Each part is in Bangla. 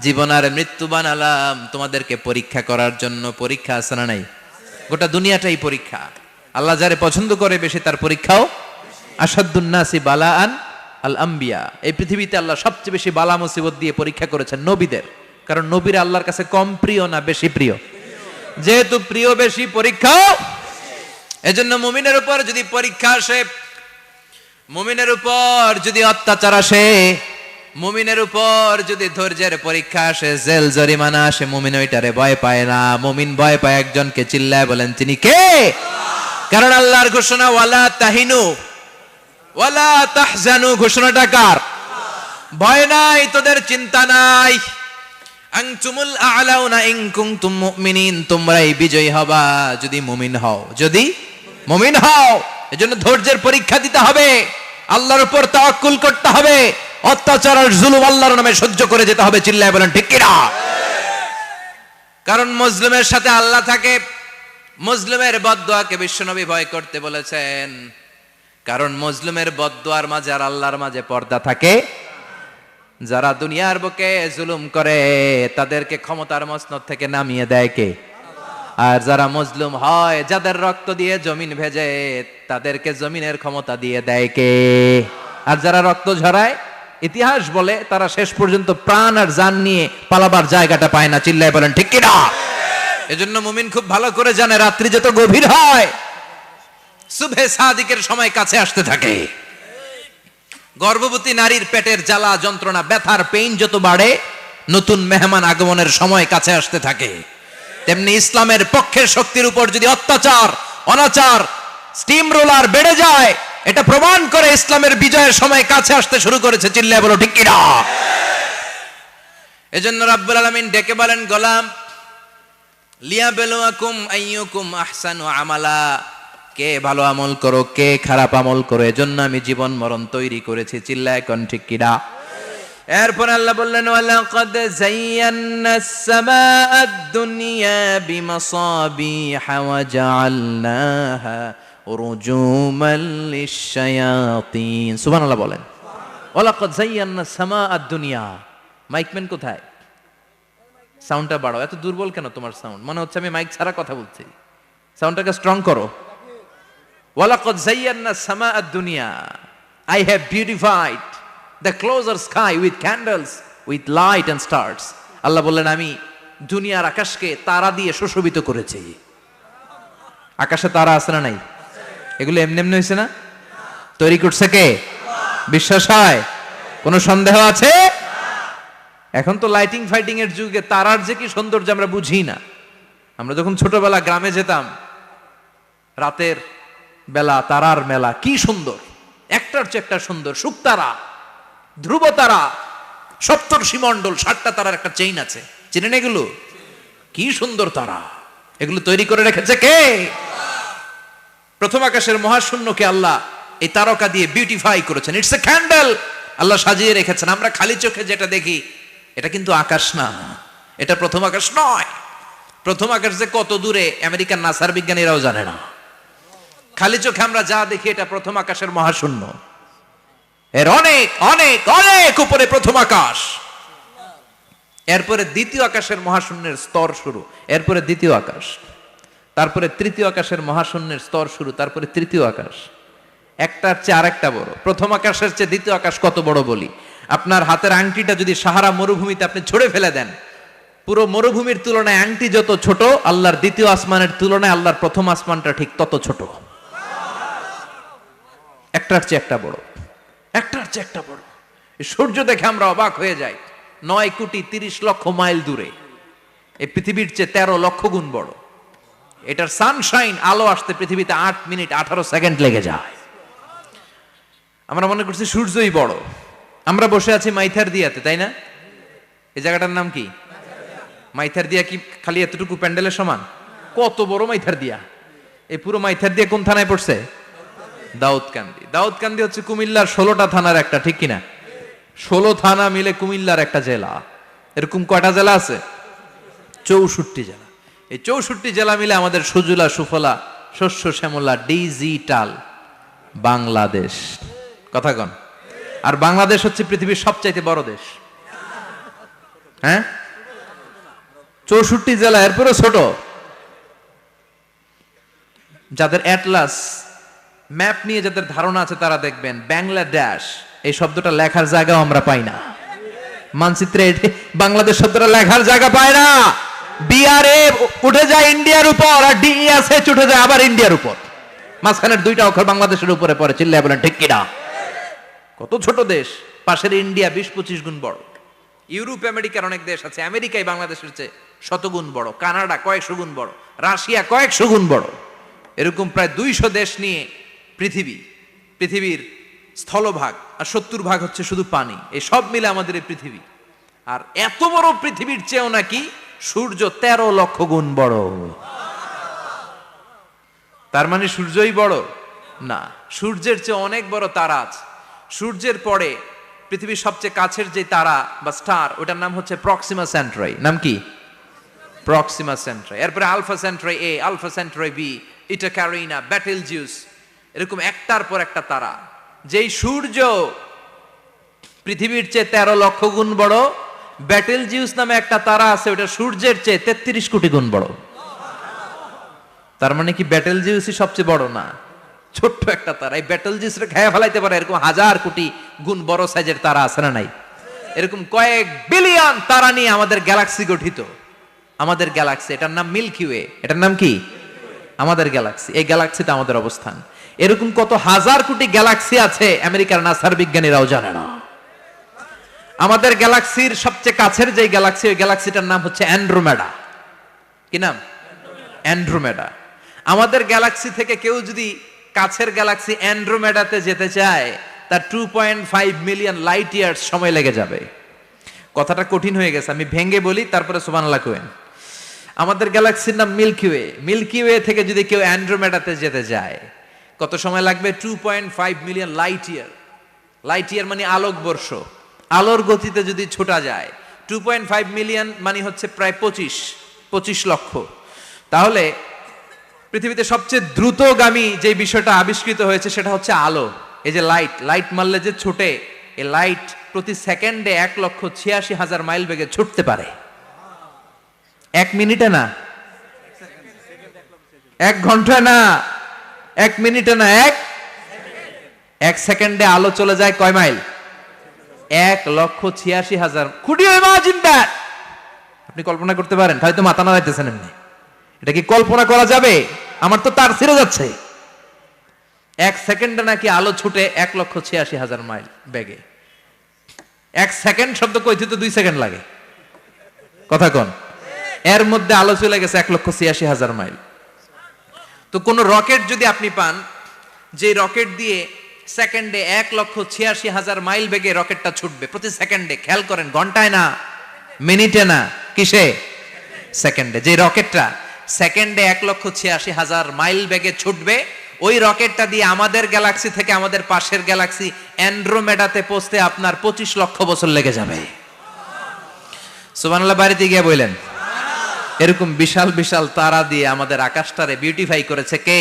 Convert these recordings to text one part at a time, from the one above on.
জীবন আর মৃত্যু বানালাম তোমাদেরকে পরীক্ষা করার জন্য। পরীক্ষা আছে না নাই? গোটা দুনিয়াটাই পরীক্ষা। আল্লাহ যারে পছন্দ করে বেশি তার পরীক্ষাও। আসাদুন নাসি বালাআন আল আম্বিয়া। এই পৃথিবীতে আল্লাহ সবচেয়ে বেশি বালা মুসিবত দিয়ে পরীক্ষা করেছেন নবীদের। কারণ নবীরা আল্লাহর কাছে কম প্রিয় না বেশি প্রিয়? যেহেতু প্রিয় বেশি, পরীক্ষাও। এজন্য মুমিনের উপর যদি পরীক্ষা আসে, মুমিনের উপর যদি অত্যাচার আসে, মুমিনের উপর যদি ধৈর্যের পরীক্ষা আসে, জেল জরিমানা আসে, মুমিন ওইটারে ভয় পায় না। মুমিন ভয় পায় একজনকে, চিল্লায় বলেন তিনি কে? কারণ আল্লাহর ঘোষণা ওয়ালা তাহিনু ওয়ালা তাহজানু। ঘোষণাটা কার? ভয় নাই, তোদের চিন্তা নাই। আনতুমুল আ'লাউনা ইন কুনতুম মুমিনিন। তোমরাই বিজয়ী হবা যদি মুমিন হও, যদি মুমিন হও। এজন্য ধৈর্যের পরীক্ষা দিতে হবে, আল্লাহর উপর তাওয়াক্কুল করতে হবে, অত্যাচার আর জুলুম আল্লাহর নামে সহ্য করে যেতে হবে। চিল্লায় বলেন ঠিক কিনা? কারণ মুসলিমের সাথে আল্লাহ থাকে। মুসলিমের বদদুয়াকে বিশ্বনবী ভয় করতে বলেছেন। কারণ মুসলিমের বদদুয়ার মাঝে আর আল্লাহর মাঝে পর্দা থাকে। যারা দুনিয়ার বুকে জুলুম করে তাদেরকে ক্ষমতার মসনদ থেকে নামিয়ে দেয় কে? আর যারা মজলুম হয়, যাদের রক্ত দিয়ে জমিন ভেজে, তাদেরকে জমিনের ক্ষমতা দিয়ে দেয় কে? আর যারা রক্ত ঝরায়, ইতিহাস বলে তারা শেষ পর্যন্ত প্রাণ আর জান নিয়ে পালাবার জায়গাটা পায় না। চিল্লায় বলেন ঠিক কিনা? এজন্য মুমিন খুব ভালো করে জানে রাত্রি যত গভীর হয়, সুবহে সাদিকের সময় কাছে আসতে থাকে। গর্ভবতী নারীর পেটের জ্বালা যন্ত্রণা, ব্যথার পেইন যত বাড়ে, নতুন মেহমান আগমনের সময় কাছে আসতে থাকে। তেমনি ইসলামের পক্ষের শক্তির উপর যদি অত্যাচার, অনাচার, স্টিম রোলার বেড়ে যায়, এটা প্রমাণ করে ইসলামের বিজয়ের সময় কাছে আসতে শুরু করেছে। চিল্লায় বলো ঠিক কিনা? এজন্য রাব্বুল আলামিন ডেকে বলেন, গোলাম লিয়াবলুয়াকুম আইয়ুকুম আহসানু আমালা। কে ভালো আমল করো, কে খারাপ আমল করো, এজন্য আমি জীবন মরণ তৈরি করেছি। চিল্লায় কোন ঠিক কিনা? এরপর আল্লাহ বললেন ওয়ালাকাদ যায়্যানাস সামাআদ দুনিয়া বিমাসাবিহা ওয়া জাআলনাহা রুজুমান লিশ-শায়াতিন। সুবহানাল্লাহ বলেন। ওয়ালাকাদ যায়্যানাস সামাআদ দুনিয়া। মাইকম্যান কোথায়? সাউন্ডটা বাড়াও। এত দুর্বল কেন তোমার সাউন্ড? মনে হচ্ছে আমি মাইক ছাড়া কথা বলছি। সাউন্ডটাকে স্ট্রং করো। ওয়ালাকাদ যায়্যানাস সামাআদ দুনিয়া। I have beautified the closer sky with candles, with light and stars. আল্লাহ বললেন আমি দুনিয়ার আকাশকে তারা দিয়ে সুশোভিত করেছি। আকাশে তারা আছে না নাই? এগুলো এমনি এমনি হয়েছে না? তৈরি করছে কে? বিশ্বাস হয়? কোনো সন্দেহ আছে? এখন তো লাইটিং ফাইটিং এর যুগে তারার যে কি সৌন্দর্য আমরা বুঝি না। আমরা যখন ছোটবেলা গ্রামে যেতাম, রাতের বেলা তারার মেলা, কি সুন্দর, একটার চেয়ে একটা সুন্দর। শুকতারা, ধ্রুব তারা, সপ্তর্ষি মণ্ডল, 7টা তারার একটা চেইন আছে, চিনেন এগুলো? কি সুন্দর তারা! এগুলো তৈরি করে রেখেছে কে? প্রথম আকাশের মহাশূন্যকে আল্লাহ এই তারকা দিয়ে বিউটিফাই করেছেন। It's a candle. আল্লাহ সাজিয়ে রেখেছেন। আমরা খালি চোখে যেটা দেখি এটা কিন্তু আকাশ না, এটা প্রথম আকাশ নয়। প্রথম আকাশ যে কত দূরে আমেরিকান নাসার বিজ্ঞানীরাও জানে না। খালি চোখে আমরা যা দেখি এটা প্রথম আকাশের মহাশূন্য। এর অনেক অনেক অনেক উপরে প্রথম আকাশ। এরপরে দ্বিতীয় আকাশের মহাশূন্যের স্তর শুরু, এরপরে দ্বিতীয় আকাশ, তারপরে তৃতীয় আকাশের মহাশূন্যের স্তর শুরু, তারপরে তৃতীয় আকাশ। একটার চেয়ে আরেকটা বড়। প্রথম আকাশের চেয়ে দ্বিতীয় আকাশ কত বড় বলি? আপনার হাতের আংটিটা যদি সাহারা মরুভূমিতে আপনি ছড়ে ফেলে দেন, পুরো মরুভূমির তুলনায় আংটি যত ছোট, আল্লাহর দ্বিতীয় আসমানের তুলনায় আল্লাহর প্রথম আসমানটা ঠিক তত ছোট। একটার চেয়ে একটা বড়, একটার চেয়ে একটা বড়। সূর্য দেখে আমরা অবাক হয়ে যাই। 9,30,00,000 মাইল দূরে, এই পৃথিবীর চেয়ে 13 লক্ষ গুণ বড়। এটার সানশাইন, আলো আসতে পৃথিবীতে 8 মিনিট 18 সেকেন্ড লেগে যায়। আমরা মনে করছি সূর্যই বড়। আমরা বসে আছি মাইথার দিয়াতে, তাই না? এই জায়গাটার নাম কি? মাইথার দিয়া। কি খালি এতটুকু প্যান্ডেলের সমান? কত বড় মাইথার দিয়া! এই পুরো মাইথার দিয়া কোন থানায় পড়ছে? দাউদকান্দি। দাউদকান্দি হচ্ছে কুমিল্লার 16টা থানার একটা, ঠিক কিনা? 16 থানা মিলে কুমিল্লার একটা জেলা। এরকম কয়টা জেলা আছে? 64 জেলা। এই 64 জেলা মিলে আমাদের সুজলা সুফলা শস্য শ্যামলা ডিজিটাল বাংলাদেশ। কথা কন। আর বাংলাদেশ হচ্ছে পৃথিবীর সবচাইতে বড় দেশ। হ্যাঁ, 64 জেলা, এরপরে ছোট। যাদের অ্যাটলাস ম্যাপ নিয়ে যাদের ধারণা আছে তারা দেখবেন বাংলাদেশ এই শব্দটা লেখার জায়গাও আমরা পাই না। মানচিত্রে বাংলাদেশ শব্দটা লেখার জায়গা পায় না। বিআরএ উঠে যায় ইন্ডিয়ার উপর, আর ডিএসএ উঠে যায় আবার ইন্ডিয়ার উপর। মাঝখানের দুইটা অক্ষর বাংলাদেশের উপরে পড়ে। চিল্লায় বলেন ঠিক কিনা? কত ছোট দেশ, পাশের ইন্ডিয়া 20-25 গুণ বড়। ইউরোপ আমেরিকার অনেক দেশ আছে, আমেরিকায় বাংলাদেশের চেয়ে শতগুণ বড়, কানাডা কয়েকশো গুণ বড়, রাশিয়া কয়েকশো গুণ বড়। এরকম প্রায় 200 দেশ নিয়ে পৃথিবীর স্থলভাগ, আর 70% হচ্ছে শুধু পানি। এই সব মিলে আমাদের এই পৃথিবী। আর এত বড় পৃথিবীর চেয়েও নাকি সূর্য 13 লক্ষ গুণ বড়। তার মানে সূর্যই বড় না, সূর্যের চেয়ে অনেক বড় তারা আছে। সূর্যের পরে পৃথিবীর সবচেয়ে কাছের যে তারা বা স্টার, ওটার নাম হচ্ছে প্রক্সিমা সেন্ট্রাই। নাম কি? প্রক্সিমা সেন্ট্রাই। এরপরে আলফা সেন্ট্রাই এ, আলফা সেন্ট্রাই বি, ইটা ক্যারিনা, ব্যাটেলজিউস, এরকম একটার পর একটা তারা। যেই সূর্য পৃথিবীর চেয়ে 13 লক্ষ গুণ বড়, ব্যাটেলজিউস নামে একটা তারা আছে, ওটা সূর্যের চেয়ে 33 কোটি গুণ বড়। তার মানে কি ব্যাটেলজিউসই সবচেয়ে বড় না, ছোট্ট একটা তারা। এই ব্যাটেলজিউসরে খেয়ে ফেলাইতে পারে এরকম 1000 কোটি গুণ বড় সাইজের তারা আছে না নাই? এরকম কয়েক বিলিয়ন তারা নিয়ে আমাদের গ্যালাক্সি গঠিত। আমাদের গ্যালাক্সি, এটার নাম মিল্কি ওয়ে। এটার নাম কি? আমাদের গ্যালাক্সি। এই গ্যালাক্সিতে আমাদের অবস্থান। এরকম কত হাজার কোটি গ্যালাক্সি আছে আমেরিকার নাসার বিজ্ঞানীরাও জানে না। আমাদের গ্যালাক্সির সবচেয়ে কাছের যে গ্যালাক্সি, ওই গ্যালাক্সিটার নাম হচ্ছে অ্যান্ড্রোমেডা। কি নাম? অ্যান্ড্রোমেডা। আমাদের গ্যালাক্সি থেকে কেউ যদি কাছের গ্যালাক্সি অ্যান্ড্রোমেডাতে যেতে চায়, তার 2.5 মিলিয়ন লাইট ইয়ার্স সময় লেগে যাবে। কথাটা কঠিন হয়ে গেছে, আমি ভেঙে বলি, তারপরে সুবহানাল্লাহ কইেন। আমাদের গ্যালাক্সির নাম মিল্কি ওয়ে। মিল্কি ওয়ে থেকে যদি কেউ অ্যান্ড্রোমেডাতে যেতে যায়, কত সময় লাগবে? 2.5 million light year. Light year মানে আলোক বর্ষ। আলোর গতিতে যদি ছোটা যায়, 2.5 মিলিয়ন মানে হচ্ছে প্রায় 25 লক্ষ। তাহলে পৃথিবীতে সবচেয়ে দ্রুতগামী যে বিষয়টা আবিষ্কৃত হয়েছে সেটা হচ্ছে আলো। এই যে লাইট মারলে যে ছোটে, এই লাইট প্রতি সেকেন্ডে 1,86,000 মাইল বেগে ছুটতে পারে। 1 মিনিটে না, 1 ঘন্টায় না, 1 মিনিটে না, 1 সেকেন্ডে আলো চলে যায় কয় mile? 1,86,000। Could you imagine that? আপনি কল্পনা করতে পারেন? হয়তো মাথা নাড়াইতেছেন এমনি। এটা কি কল্পনা করা যাবে? আমার তো তার ছিঁড়ে যাচ্ছে। 1 সেকেন্ডে নাকি আলো ছুটে 1,86,000 মাইল বেগে। 1 সেকেন্ড শব্দ কইতে তো 2 সেকেন্ড লাগে। কথা কোন? এর মধ্যে আলো চলে গেছে 1,86,000 মাইল। তো কোন রকেট যদি আপনি পান, যে রকেট দিয়ে সেকেন্ডে 1,86,000 মাইল বেগে রকেটটা ছুটবে প্রতি সেকেন্ডে, খেয়াল করেন, ঘন্টায় না, মিনিটে না, কিসে? সেকেন্ডে। যে রকেটটা সেকেন্ডে 1,86,000 মাইল বেগে ছুটবে, ওই রকেটটা দিয়ে আমাদের গ্যালাক্সি থেকে আমাদের পাশের গ্যালাক্সি অ্যান্ড্রোমেডাতে পৌঁছতে আপনার 25 লক্ষ বছর লেগে যাবে। সুবহানাল্লাহ বাড়িতে গিয়ে বললেন। এরকম বিশাল বিশাল তারা দিয়ে আমাদের আকাশটারে বিউটিফাই করেছে কে?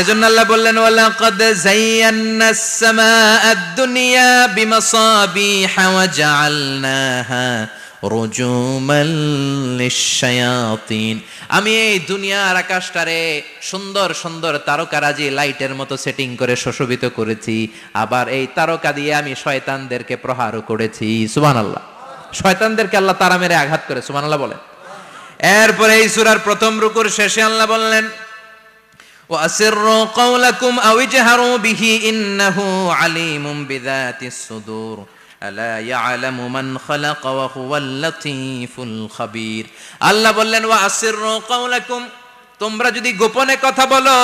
এজন্য আল্লাহ বললেন, ওয়ালাকাদ যায়্যানাস সামাআদ দুনিয়া বিমাসাবিহা ওয়া জাআলনাহা রুজুমান লিশ-শায়াতিন। আমি এই দুনিয়ার আকাশটারে সুন্দর সুন্দর তারকারাজি লাইটের মতো সেটিং করে সুশোভিত করেছি। আবার এই তারকা দিয়ে আমি শয়তানদেরকে প্রহারও করেছি। সুবহানাল্লাহ। শয়তানদেরকে আল্লাহ তারা মেরে আঘাত করে। সুবহানাল্লাহ বলেন। এরপরে এই সূরার প্রথম রুকুর শেষে আল্লাহ বললেন, ওয়াসিররু কাওলাকুম আও ইজহারু বিহি ইন্নাহু আলিমুম বিযাতিস সুদূর আলা ইয়ালামু মান খালাকা ওয়া হুয়াল লাতীফুল খাবীর। আল্লাহ বললেন, ওয়াসিররু কাওলাকুম, তোমরা যদি গোপনে কথা বলো,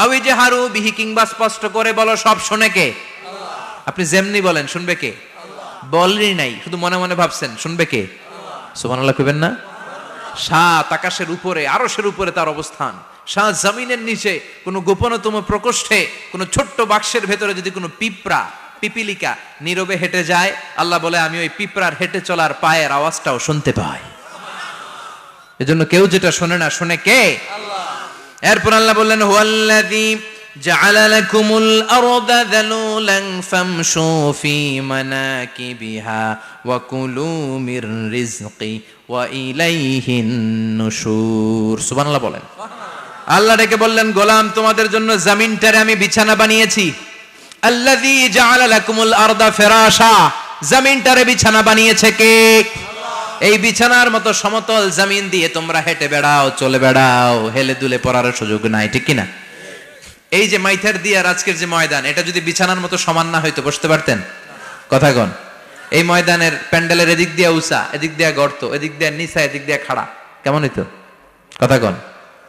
আও ইজহারু বিহি, কিংবা স্পষ্ট করে বলো, সব শুনে কে? আল্লাহ। আপনি যেমনি বলেন শুনবে কে? আল্লাহ। বলেনই নাই, শুধু মনে মনে ভাবছেন, শুনবে কে? সুবহানাল্লাহ কইবেন না? সাত আকাশের উপরে, আরশের উপরে তার অবস্থান, সাত জমিনের নিচে কোন গোপনতম প্রকোষ্ঠে, কোন ছোট্ট বাক্সের ভেতরে যদি কোনো পিপিলিকা নীরবে হেঁটে যায়, আল্লাহ বলে আমি ওই পিঁপড়ার হেঁটে চলার পায়ের আওয়াজটাও শুনতে পাই। এজন্য কেউ যেটা শোনে না, শোনে কে? আল্লাহ। এরপর আল্লাহ বললেন, হুয়াল্লাযী জাআলা লাকুমুল আরদা যালুলান ফামশু ফি মানাকিবিহা ওয়া কুলু মির রিজকি ওয়া ইলাইহিন নুশুর। সুবহানাল্লাহ বলেন। আল্লাহ ডেকে বললেন, গোলাম তোমাদের জন্য জমিনটারে আমি বিছানা বানিয়েছি। আল্লাযী জাআলা লাকুমুল আরদা ফিরাশা, জমিনটারে বিছানা বানিয়েছে কে? এই বিছানার মতো সমতল জমিন দিয়ে তোমরা হেঁটে বেড়াও, চলে বেড়াও, হেলে দুলে পড়ার সুযোগ নাই, ঠিক কিনা? এই যে মাইথার দিয়ে আর আজকের যে ময়দান, এটা যদি বিছানার মতো সমান না হইতো বসতে পারতেন? কথা কন। এই ময়দানের প্যান্ডেলের এদিক দিয়ে উঁচা, এদিক দিয়ে গর্ত, এদিক দিয়ে নিচা, এদিক দিয়ে খাড়া, কেমন হইতো? কথা কন।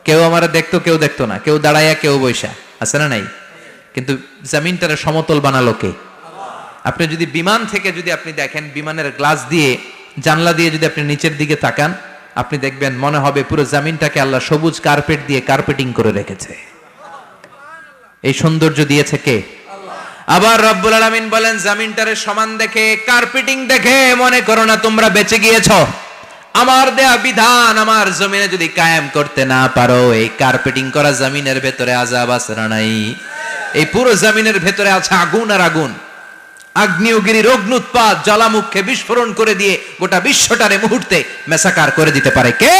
কেউ আমার দেখতো, কেউ দেখতো না, কেউ দাঁড়াইয়া, কেউ বৈশা, আছে না নাই? কিন্তু জমিনটারে সমতল বানালো কে? আপনি যদি বিমান থেকে যদি আপনি দেখেন, বিমানের গ্লাস দিয়ে, জানলা দিয়ে যদি আপনি নিচের দিকে তাকান, আপনি দেখবেন মনে হবে পুরো জমিনটাকে আল্লাহ সবুজ কার্পেট দিয়ে কার্পেটিং করে রেখেছে। এই সৌন্দর্য দিয়েছে কে? আবার রব্বুল আলামিন বলেন, জমিনটারে সমান দেখে, কার্পেটিং দেখে মনে করো না তোমরা বেঁচে গিয়েছো। আমার দেয়া বিধান আমার জমিনে যদি কায়েম করতে না পারো, এই কার্পেটিং করা জমিনের ভেতরে আযাব আছে না নাই? এই পুরো জমিনের ভেতরে আছে আগুন আর আগুন। আগ্নেয়গিরির অগ্নুৎপাত জ্বালামুখে বিস্ফোরণ করে দিয়ে গোটা বিশ্বটারে মুহূর্তে মেসাকার করে দিতে পারে কে?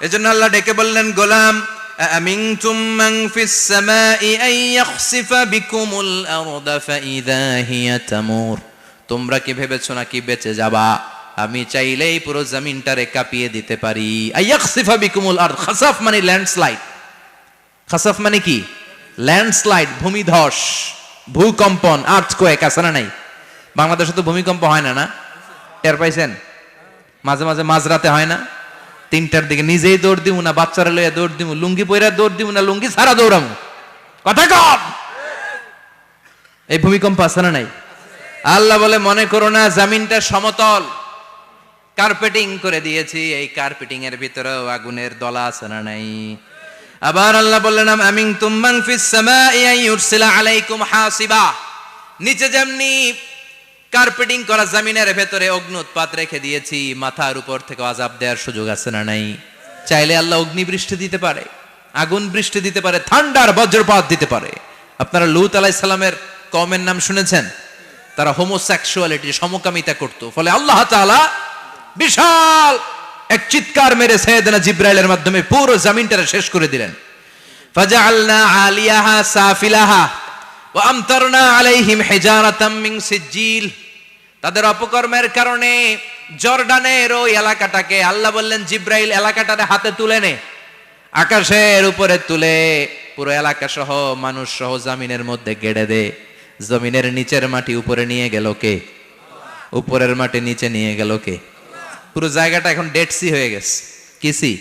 এজন্য আল্লাহ ডেকে বললেন, গোলাম আমিনতুম মান ফিস সামাই আন ইয়াখসিফা বিকুমুল আরদা ফাইযা হিয়া তামুর। তোমরা কি ভেবেছো নাকি বেঁচে যাবা? আমি চাইলেই পুরো জমিনটারে কাঁপিয়ে দিতে পারি। আন ইয়াখসিফা বিকুমুল আরদ, খাসাফ মানে ল্যান্ডস্লাইড। খাসাফ মানে কি? ল্যান্ডস্লাইড, ভূমিধস, ভূকম্পন, আর্থকোয়েক, আছে না নাই? বাংলাদেশে তো ভূমিকম্প হয় না, না? টের পাইছেন? মাঝে মাঝে মাঝরাতে হয় না? 3টার দিকে নিজেই দৌড় দিব না বাচ্চারা লইয়া দৌড় দিব, লুঙ্গি পইরা দৌড় দিব না লুঙ্গি ছাড়া দৌড়ামু, কথা কম। এই ভূমিকম্প আছে না নাই? আল্লাহ বলে, মনে করো না জমিনটা সমতল, কার্পেটিং করে দিয়েছি, এই কার্পেটিং এর ভিতরেও আগুনের দলা আছে না নাই? আবার আল্লাহ বললেন, আমিনতুম মান ফিস সামাই আন ইউরসিলা আলাইকুম হাসিবা। নিচে যেমনি কার্পেটিং করা জমিনের ভেতরে অগ্নুৎপাত রেখে দিয়েছি, মাথার উপর থেকে আযাব দেওয়ার সুযোগ আছে না নাই? চাইলে আল্লাহ অগ্নি বৃষ্টি দিতে পারে, আগুন বৃষ্টি দিতে পারে, ঠান্ডার বজ্রপাত দিতে পারে। আপনারা লূত আলাইহিস সালামের কওমের নাম শুনেছেন? তারা হোমোসেক্সুয়ালিটি, সমকামিতা করত। ফলে আল্লাহ তাআলা বিশাল এক চিৎকার মেরে সাইয়েদনা জিবরাইলের মাধ্যমে পুরো জমিনটারে শেষ করে দিলেন। ফাজআলনা আলিয়াহা সাফিলাহা ওয়া আমতারনা আলাইহিম হিজারাতাম মিন সিজিল। তাদের অপকর্মের কারণে জর্ডানের ওই এলাকাটাকে আল্লাহ বললেন, জিবরাইল এলাকাটারে হাতে তুলে নে, আকাশের উপরে তুলে পুরো এলাকা সহ মানুষ সহ জমিনের মধ্যে গেড়ে দে। জমিনের নিচের মাটি উপরে নিয়ে গেল কে? উপরের মাটি নিচে নিয়ে গেল কে? পুরো জায়গাটা এখন ডেড সি হয়ে গেছে। কি সি?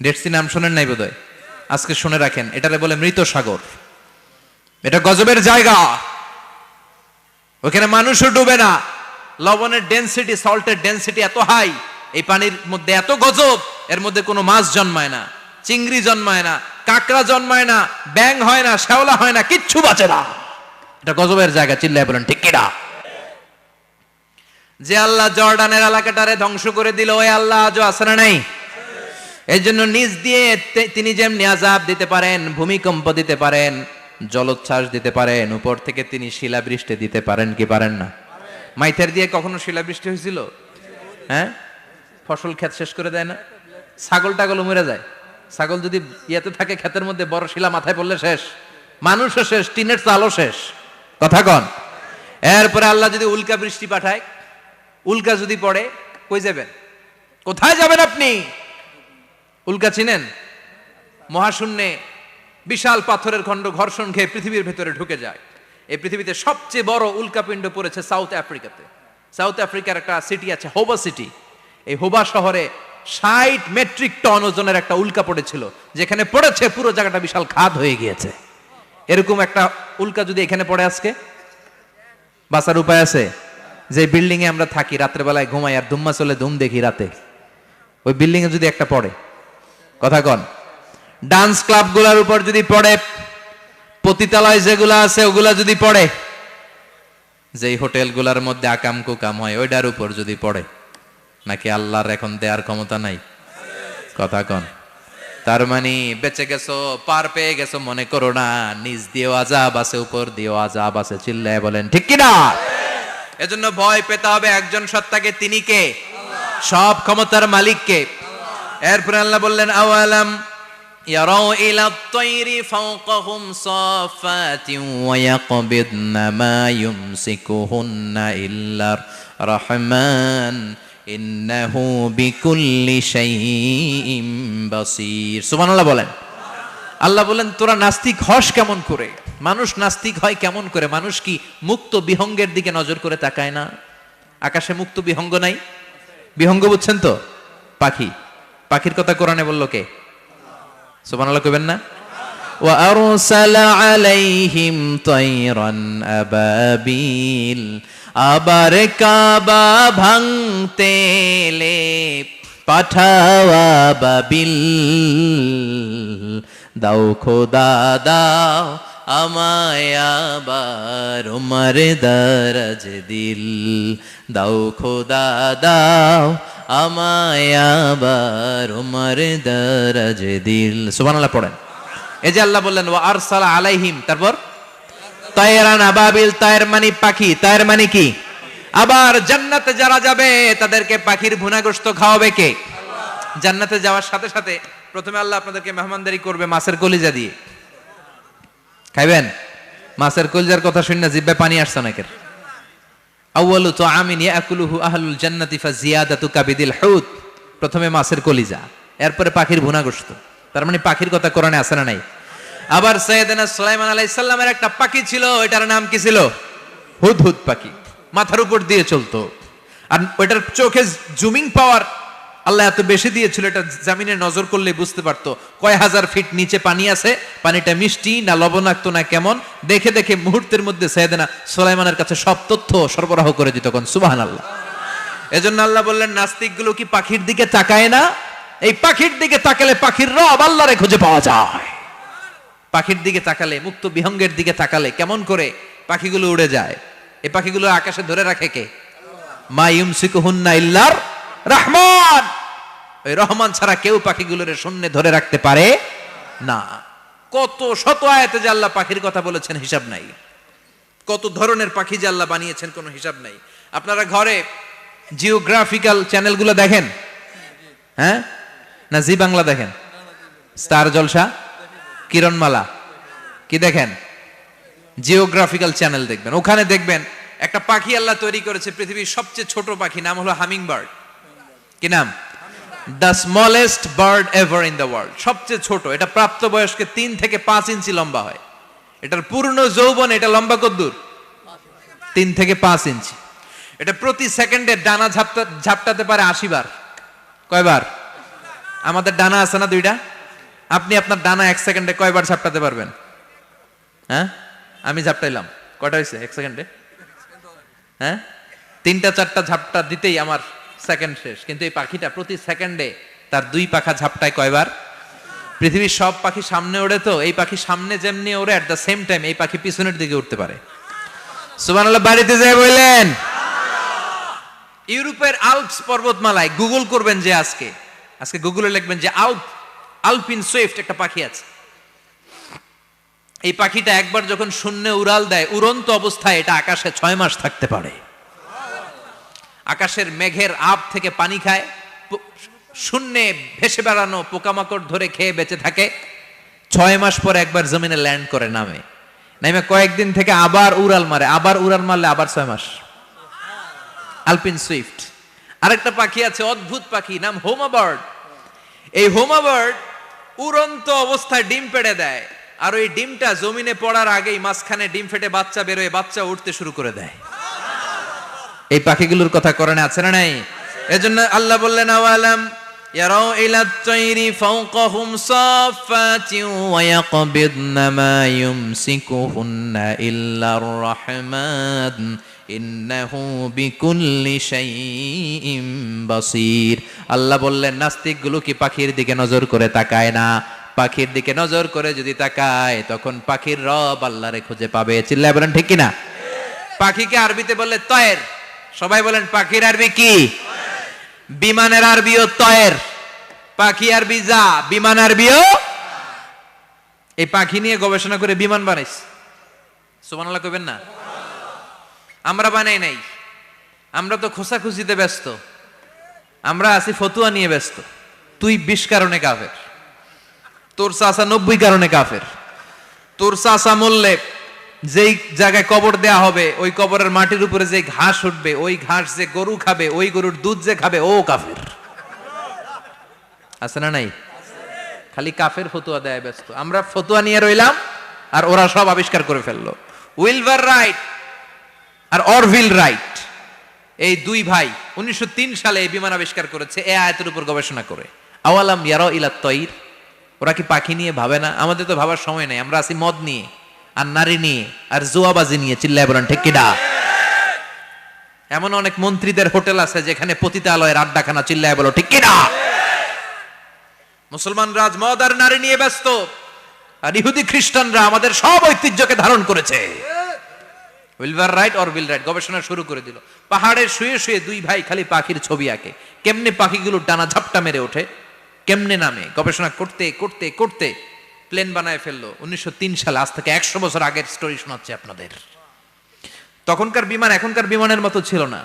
ডেড সি নাম শোনেন নাই বোধহয়? আজকে শুনে রাখেন, এটারে বলে মৃত সাগর। এটা গজবের জায়গা, ওখানে মানুষও ডুবে না। লবণের ডেনসিটি, সল্টের ডেনসিটি এত হাই, এই পানির মধ্যে এত গজব, এর মধ্যে কোনো মাছ জন্মায় না, চিংড়ি জন্মায় না, কাঁকড়া জন্মায় না, ব্যাং হয় না, শ্যাওলা হয় না, কিচ্ছু বাঁচে না। এটা গজবের জায়গা, চিল্লায় বলেন ঠিক কিনা? যে আল্লাহ জর্ডানের এলাকাটারে ধ্বংস করে দিল, ওই আল্লাহ আজও আছে না নাই? এই জন্য নিজ দিয়ে তিনি যেমনি আযাব দিতে পারেন, ভূমিকম্প দিতে পারেন, জলোচ্ছ্বাস দিতে পারেন, উপর থেকে তিনি শিলাবৃষ্টি দিতে পারেন কি পারেন না? মাইথার দিয়ে কখনো শিলাবৃষ্টি হয়েছিল? হ্যাঁ, ফসল ক্ষেত শেষ করে দেয় না? ছাগল টাগল মরে যায়। ছাগল যদি ইয়েতে থাকে ক্ষেতের মধ্যে, বড় শিলা মাথায় পড়লে শেষ, মানুষও শেষ, টিনের চালও শেষ, কথা কন। এরপরে আল্লাহ যদি উল্কা বৃষ্টি পাঠায়, উল্কা যদি পড়ে, কই যাবেন? কোথায় যাবেন আপনি? উল্কা চিনেন? মহাশূন্যে বিশাল পাথরের খণ্ড ঘর্ষণ খেয়ে পৃথিবীর ভেতরে ঢুকে যায়। এই পৃথিবীতে সবচেয়ে বড় উল্কাপিণ্ড পড়েছে সাউথ আফ্রিকাতে। সাউথ আফ্রিকার একটা সিটি আছে, হোবা সিটি। এই হোবা শহরে 60 মেট্রিক টন ওজনের একটা উল্কা পড়েছিল, যেখানে পড়েছে পুরো জায়গাটা বিশাল খাদ হয়ে গিয়েছে। এরকম একটা উল্কা যদি এখানে পড়ে, আজকে বাঁচার উপায় আছে? যে বিল্ডিং এ আমরা থাকি, রাত্রেবেলায় ঘুমাই আর ধুম্মা চলে ধুম দেখি রাতে, ওই বিল্ডিং এ যদি একটা পড়ে, কথা কন। ডান্স ক্লাব গুলার উপর যদি পড়ে, পতিতালয় যেগুলা আছে ওগুলা যদি পড়ে, যেই হোটেল গুলার মধ্যে আকাম কুকাম হয় ওইটার উপর যদি পড়ে, নাকি আল্লাহর এখন দেয়ার ক্ষমতা নাই? কথা কন। তার মানে বেঁচে গেছো, পার পেয়ে গেছো মনে করো না, নিজ দিয়েও আযাব আছে, উপর দিয়েও আযাব আছে, চিল্লায় বলেন ঠিক কিনা? এজন্য ভয় পেতে হবে একজন সত্তাকে, তিনি কে? সব ক্ষমতার মালিক কে? এরপর আল্লাহ বললেন আওয়ালাম ইয়ারাউ ইলা আত-তায়রি ফাওকাহুম সাফাতিন ওয়া ইয়াকবিদনা মা ইউমসিকুহুন্না ইল্লা রাহমান ইন্নাহু বিকুল্লি শাইইন বাসীর। সুবহানাল্লাহ বলেন। আল্লাহ বলেন তোরা নাস্তিক হস কেমন করে? মানুষ নাস্তিক হয় কেমন করে? মানুষ কি মুক্ত বিহঙ্গের দিকে নজর করে তাকায় না? আকাশে মুক্ত বিহঙ্গ নাই? বিহঙ্গ বুঝছেন তো? পাখি। পাখির কথা কোরআনে বলল কে? সুবহানাল্লাহ কইবেন না? ওয়া আরসালা আলাইহিম তায়রান আবাবিল, আবার কাবা ভাঙতে এলে পাঠাওয়া বাবিল, দাও খোদা দাও আমায় আবার উমর দরজ দিল, দাও খোদা দাও আমায় আবার উমর দরজ দিল। সুবহানাল্লাহ পড়েন। এই যে আল্লাহ বললেন ওয়া আরসালা আলাইহিম, তারপর তায়রান আবাবিল, তায়ের মানে পাখি, তায়ের মানে কি? আবার জান্নাতে যারা যাবে তাদেরকে পাখির ভুনা গোশত খাওয়াবে কে? জান্নাতে যাওয়ার সাথে সাথে প্রথমে আল্লাহ আপনাদেরকে মেহমানদারি করবে মাছের কলিজা দিয়ে। খাইবেন? মাছের কলিজার কথা শুনে জিহ্বায় পানি আসছে অনেকের। আউয়ালু তুআমিন ইয়াকুলুহু আহলুল জান্নাতি ফাজিয়াদাতু কাবিদিল হুত, প্রথমে মাছের কলিজা, এরপরে পাখির ভুনা গোশত। তার মানে পাখির কথা কোরআনে আছে না নাই? আবার সাইয়েদনা সুলাইমান আলাইহিস সালামের একটা পাখি ছিল, এটার নাম কি ছিল? হুদহুদ পাখি। মাথার উপর দিয়ে চলতো, আর ওইটার চোখে জুমিং পাওয়ার আল্লাহ এত বেশি দিয়েছিল, এটা জামিনে নজর করলে বুঝতে পারতো কয় হাজার ফিট নিচে পানি আছে, পানিটা মিষ্টি না লবণাক্ত না কেমন, দেখে দেখে মুহূর্তের মধ্যে সাইয়েদনা সুলাইমানের কাছে সব তথ্য সরবরাহ করে দিত। কোন সুবহানাল্লাহ। এজন্য আল্লাহ বললেন নাস্তিকগুলো কি পাখির দিকে তাকায় না? এই পাখির দিকে তাকালে পাখির রব আল্লাহরে খুঁজে পাওয়া যায়। পাখির দিকে তাকালে, মুক্ত বিহঙ্গের দিকে তাকালে কেমন করে পাখিগুলো উড়ে যায়। এই পাখিগুলো আকাশে ধরে রাখে কে? মা ইউমসিকুহুন্না ইল্লার রহমান। ওই রহমান ছাড়া কেউ পাখিগুলোর শূন্যে ধরে রাখতে পারে না। কত শত আয়াতে যে আল্লাহ পাখির কথা বলেছেন হিসাব নাই, কত ধরনের পাখি যে আল্লাহ বানিয়েছেন কোনো হিসাব নাই। আপনারা ঘরে জিওগ্রাফিক্যাল চ্যানেলগুলো দেখেন? হ্যাঁ, না জি বাংলা দেখেন? স্টার জলসা, কিরণমালা, কি দেখেন? জিওগ্রাফিক্যাল চ্যানেল দেখবেন। ওখানে দেখবেন একটা পাখি আল্লাহ তৈরি করেছে, পৃথিবীর সবচেয়ে ছোট পাখি, নাম হলো হামিং বার্ড। কি নাম? The smallest bird ever in the world. সবচেয়ে ছোট, এটা প্রাপ্তবয়স্কে 3 থেকে 5 ইঞ্চি লম্বা হয়। এটার পূর্ণ যৌবন, এটা লম্বা কতদূর? 3 থেকে 5 ইঞ্চি। এটা প্রতি সেকেন্ডে ডানা ঝাপটাতে পারে 80 বার। কয়বার? আমাদের ডানা আছে না 2টা, আপনি আপনার ডানা 1 সেকেন্ডে কয়বার ঝাপটাতে পারবেন? হ্যাঁ, আমি ঝাপটাইলাম, কয়টা হয়েছে 1 সেকেন্ডে? হ্যাঁ, 3টা-4টা ঝাপটা দিতেই আমার সেকেন্ড শেষ। কিন্তু এই পাখিটা প্রতি সেকেন্ডে তার 2 পাখা ঝাপটায় কয়বার? পৃথিবীর সব পাখি সামনে ওড়ে, তো এই পাখি সামনে যেমনি ওড়ে, এট দ্য সেম টাইম এই পাখি পিছনের দিকে উঠতে পারে। সুবহানাল্লাহ। বাড়িতে যায় বললেন। ইউরোপের আল্পস পর্বতমালায় গুগল করবেন যে আজকে গুগলে লিখবেন যে আলপিন সুইফট একটা পাখি আছে। এই পাখিটা একবার যখন শূন্যে উড়াল দেয়, উড়ন্ত অবস্থায় এটা আকাশে 6 মাস থাকতে পারে। আকাশের মেঘের আপ থেকে পানি খায়, শূন্যে ভেসে বেড়ানো পোকামাকড় ধরে খেয়ে বেঁচে থাকে। 6 মাস পরে একবার জমিনে ল্যান্ড করে, নামে কয়েকদিন থেকে আবার উড়াল মারে, আবার উড়াল মারলে আবার 6 মাস। আলপিন সুইফট। আরেকটা পাখি আছে, অদ্ভুত পাখি, নাম হোমা বার্ড। এই হোমা বার্ড উড়ন্ত অবস্থায় ডিম পেড়ে দেয়, আর ওই ডিমটা জমিনে পড়ার আগেই মাঝখানে ডিম ফেটে বাচ্চা বেরোয়, বাচ্চা উঠতে শুরু করে দেয়। এই পাখিগুলোর কথা কোরআনে আছে না নাই? এজন্য আল্লাহ বললেন আওয়ালাম ইয়ারাউ ইলা আত-তায়রি ফাওকাহুম সাফাতিন ওয়া ইয়াকবিদনা মা ইউমসিকুহুন্না ইল্লার রাহমান ইন্নাহু বিকুল্লি শাইইন বাসীর। আল্লাহ বললেন নাস্তিকগুলো কি পাখির দিকে নজর করে তাকায় না? পাখির দিকে নজর করে যদি তাকায়, তখন পাখির রব আল্লাহরে খুঁজে পাবে। চিল্লায় বলেন ঠিক কিনা? পাখিকে আরবিতে বললে তয়ের। সবাই বলেন পাখির আরবি কি? বিমানের আরবিও তয়ের। পাখি আরবি যা, বিমান আরবিও। এই পাখি নিয়ে গবেষণা করে বিমান বানাইছে। সুবহানাল্লাহ কইবেন না? আমরা বানাই নাই, আমরা তো খোসাখুচিতে ব্যস্ত, আমরা আছি ফতুয়া নিয়ে ব্যস্ত। তুই 20 কারণে কাফের, তোর চাচা 90 কারণে কাফের, তোর চাচা মরলে যেই জায়গায় কবর দেয়া হবে ওই কবরের মাটির উপরে যে ঘাস উঠবে, ওই ঘাস যে গরু খাবে, ওই গরুর দুধ যে খাবে ও কাফের। আছে না নাই? খালি কাফের ফতুয়া দেয় ব্যস্ত। আমরা ফতুয়া নিয়ে রইলাম আর ওরা সব আবিষ্কার করে ফেললো। উইলভার রাইট আর অরভিল রাইট, এই দুই ভাই 1903 সালে এই বিমান আবিষ্কার করেছে এই আয়াতের উপর গবেষণা করে। আওয়ালাম ইয়ারা ইলা তয়র, ওরা কি পাখি নিয়ে ভাবে না? আমাদের তো ভাবার সময় নেই, আমরা আছি মদ নিয়ে আর নারী নিয়ে আর জুয়াবাজি নিয়ে। চিল্লায় বলেন ঠিক কিনা? এমন অনেক মন্ত্রীদের হোটেল আছে যেখানে পতিতালয়ের আড্ডাখানা। চিল্লায় বলো ঠিক কিনা? মুসলমান রাজ মদ আর নারী নিয়ে ব্যস্ত, আর ইহুদি খ্রিস্টানরা আমাদের সব ঐতিহ্যকে ধারণ করেছে। উইলভার রাইট অরভিল রাইট গবেষণা শুরু করে দিল। পাহাড়ে শুয়ে শুয়ে দুই ভাই খালি পাখির ছবি আঁকে, কেমনে পাখিগুলো ডানা ঝাপটা মেরে ওঠে, কেমনে নামে। গবেষণা করতে করতে করতে প্লেন বানায় ফেললো 1903 সালে। আজ থেকে 100 বছর আগের স্টোরি শোনাচ্ছে আপনাদের। তখনকার বিমান এখনকার বিমানের মতো ছিল না।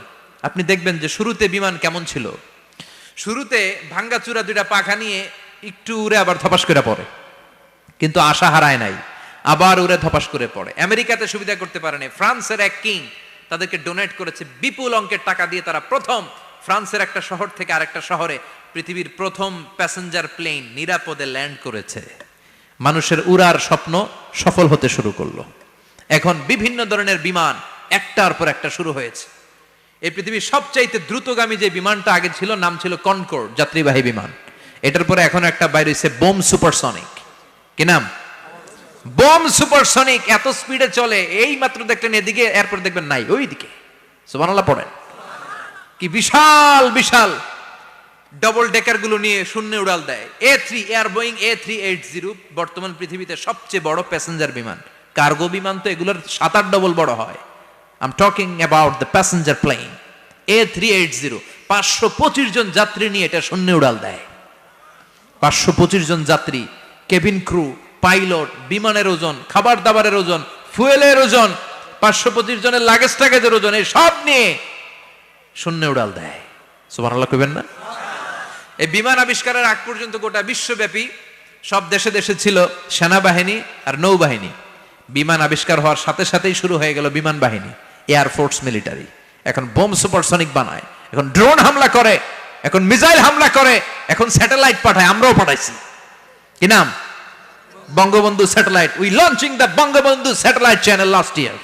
আপনি দেখবেন যে শুরুতে বিমান কেমন ছিল। শুরুতে ভাঙ্গাচুরা দুইটা পাখা নিয়ে একটু উড়ে আবার ধপাস করে পড়ে, কিন্তু আশা হারায় নাই, আবার উড়ে ধপাস করে পড়ে। আমেরিকাতে সুবিধা করতে পারেনি। ফ্রান্সের এক কিং তাদেরকে ডোনেট করেছে বিপুল অঙ্কের টাকা দিয়ে। তারা প্রথম ফ্রান্সের একটা শহর থেকে আরেকটা শহরে পৃথিবীর প্রথম প্যাসেঞ্জার প্লেন নিরাপদে ল্যান্ড করেছে। মানুষের উড়ার স্বপ্ন সফল হতে শুরু করলো। এখন বিভিন্ন ধরনের বিমান একটার পর একটা শুরু হয়েছে। এই পৃথিবীর সবচাইতে দ্রুতগামী যে বিমানটা আগে ছিল নাম ছিল কনকর্ড, যাত্রীবাহী বিমান। এটার পরে এখন একটা বাইরে হয়েছে বোম সুপারসনিক। কি নাম? Bomb supersonic. এত স্পিডে চলে, এই মাত্র দেখলেন এদিকে, এরপর দেখবেন নাই ওইদিকে। সুবহানাল্লাহ পড়েন। কি বিশাল বিশাল ডবল ডেকার গুলো নিয়ে শূন্যে উড়াল দেয়। A3 এয়ার বোয়িং A380 বর্তমান পৃথিবীতে সবচেয়ে বড় প্যাসেঞ্জার বিমান। কার্গো বিমান তো এগুলোর 7-8 ডবল বড় হয়। I am talking about the passenger plane A380। 525 জন যাত্রী নিয়ে এটা শূন্যে উড়াল দেয়। 525 জন যাত্রী, কেবিন ক্রু, পাইলট, বিমানের ওজন, খাবার দাবারের ওজন, ফুয়েলের ওজন, 525 জনের লাগেজ টাগেজের ওজন, এই সব নিয়ে শূন্যে উড়াল দেয়। সুবহানাল্লাহ কইবেন না? এই বিমান আবিষ্কারের আগ পর্যন্ত গোটা বিশ্বব্যাপী সব দেশে দেশে ছিল সেনাবাহিনী আর নৌবাহিনী। বিমান আবিষ্কার হওয়ার সাথে সাথেই শুরু হয়ে গেল বিমান বাহিনী, এয়ারফোর্স, মিলিটারি। এখন বোম সুপারসনিক বানায়, এখন ড্রোন হামলা করে, এখন মিসাইল হামলা করে, এখন স্যাটেলাইট পাঠায়। আমরাও পাঠাইছি। কি নাম? Bangabandhu satellite. We launching the Bangabandhu satellite channel last year.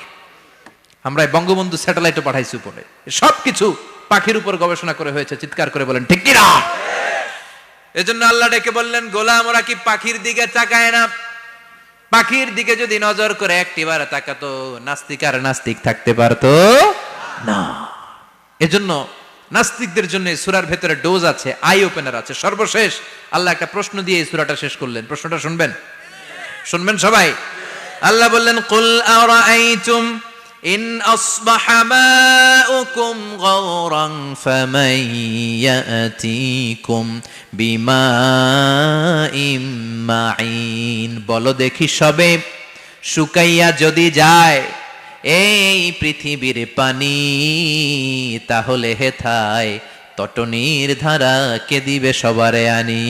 আমরা বঙ্গবন্ধু স্যাটেলাইটও পাঠাইছি উপরে। সবকিছু পাখির উপর গবেষণা করে হয়েছে। চিৎকার করে বলেন ঠিক কিনা? এজন্য আল্লাহ ডেকে বললেন, গোলাম ওরা কি পাখির দিকে তাকায় না? পাখির দিকে যদি নজর করে একটিবার তাকাতো, নাস্তিক আর নাস্তিক থাকতে পারতো না। এজন্য নাস্তিকদের জন্য সূরার ভেতরে ডোজ আছে, আই ওপেনার আছে। সর্বশেষ আল্লাহ একটা প্রশ্ন দিয়ে এই সূরাটা শেষ করলেন। প্রশ্নটা শুনবেন? শুনবেন সবাই? আল্লাহ বললেন, কুল আরাআইতুম ইন আসবাহা মাউকুম গাওরান ফামান ইয়াতিকুম বিমাইম মাইন। বলো দেখি সবে, শুকাইয়া যদি যায় এই পৃথিবীর পানি, তাহলে হেথায় তটনির ধারা কে দিবে সবারে আনি?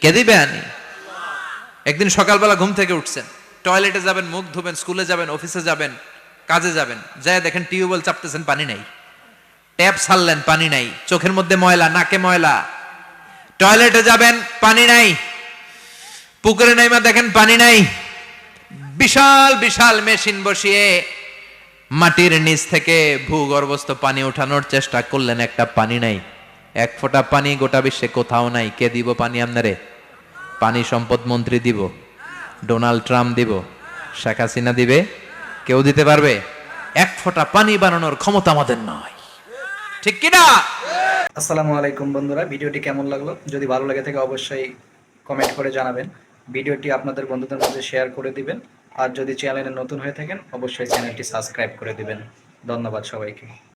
কে দিবে আনি? একদিন সকালবেলা ঘুম থেকে উঠছেন, টয়লেটে যাবেন, মুখ ধুবেন, স্কুলে যাবেন, অফিসে যাবেন, কাজে যাবেন, যায় দেখেন টিউবওয়েল চাপতেছেন, পানি নাই। ট্যাপ ছাড়লেন, পানি নাই। চোখের মধ্যে ময়লা, নাকে ময়লা। টয়লেটে যাবেন, পানি নাই। পুকুরে নাইমা দেখেন পানি নাই। বিশাল বিশাল মেশিন বসিয়ে মাটির নিচ থেকে ভূগর্ভস্থ পানি ওঠানোর চেষ্টা করলেন, একটা পানি নাই। এক ফোঁটা পানি গোটা বিশ্বে কোথাও নাই। কে দিব পানি আপনারে? পানি সম্পদ মন্ত্রী দিব, ডোনাল্ড ট্রাম্প দিব, শেখ হাসিনা দিবে? কেউ দিতে পারবে? এক ফোঁটা পানি বানানোর ক্ষমতা আমাদের নয়। ঠিক কিনা? আসসালামু আলাইকুম বন্ধুরা, ভিডিওটি কেমন লাগলো? যদি ভালো লাগে থাকে অবশ্যই কমেন্ট করে জানাবেন। ভিডিওটি আপনাদের বন্ধুদের মধ্যে শেয়ার করে দিবেন। আর যদি চ্যানেলে নতুন হয়ে থাকেন অবশ্যই চ্যানেলটি সাবস্ক্রাইব করে দিবেন। ধন্যবাদ সবাইকে।